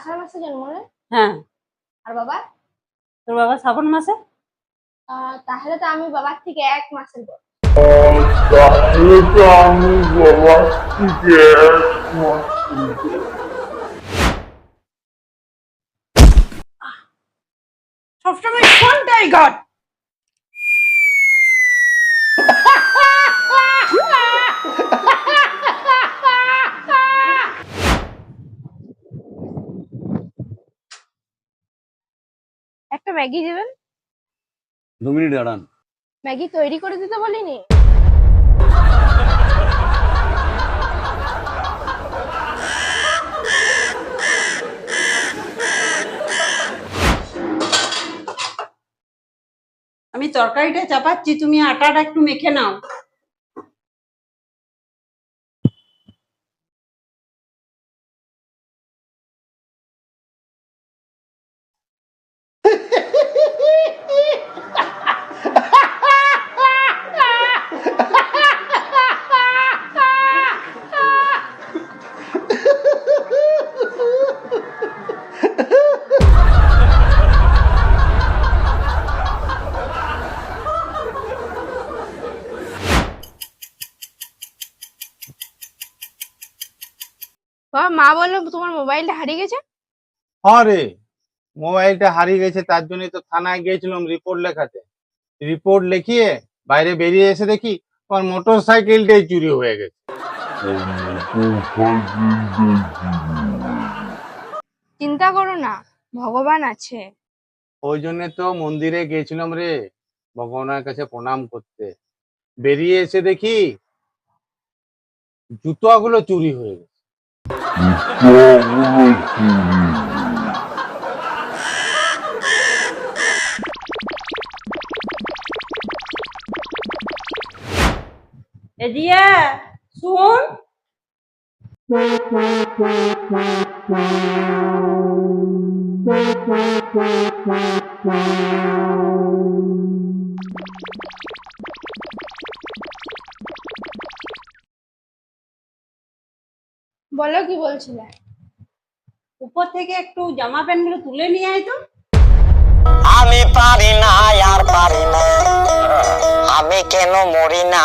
আষাঢ় মাসে জন্ম রে? হ্যাঁ। আর বাবা? তোর বাবা শ্রাবণ মাসে। তাহলে তো আমি বাবার থেকে 1 মাসের বড়। তাহলে তো আমি বাবার থেকে 1 মাসের বড়। সবসময় ফোনটাই ঘাট। একটা ম্যাগি দিবেন। 2 মিনিট দাঁড়ান। ম্যাগি তৈরি করে দিতে বলিনি? আমি তরকারিটা চাপাচ্ছি, তুমি আটাটা একটু মেখে নাও। বাবা, মা বললো তোমার মোবাইলটা হারিয়ে গেছে। হ্যাঁ রে, মোবাইলটা হারিয়ে গেছে, তার জন্যই তো থানায় গিয়েছিলাম রিপোর্ট লেখাতে। রিপোর্ট লিখিয়ে বাইরে বেরিয়ে এসে দেখি আমার মোটর সাইকেলটাই চুরি হয়ে গেছে। চিন্তা করো না, ভগবান আছে। ওই জন্য তো মন্দিরে গিয়েছিলাম রে, ভগবানের কাছে প্রণাম করতে। বেরিয়ে এসে দেখি জুতোগুলো চুরি হয়ে গেছে। এদিয়া শুন। বলো, কি বলছিলে? উপর থেকে একটু জামা প্যান্ট গুলো তুলে নিয়ে আয় তো। আমি পারি না আর পারি না, আমি কেন মরি না।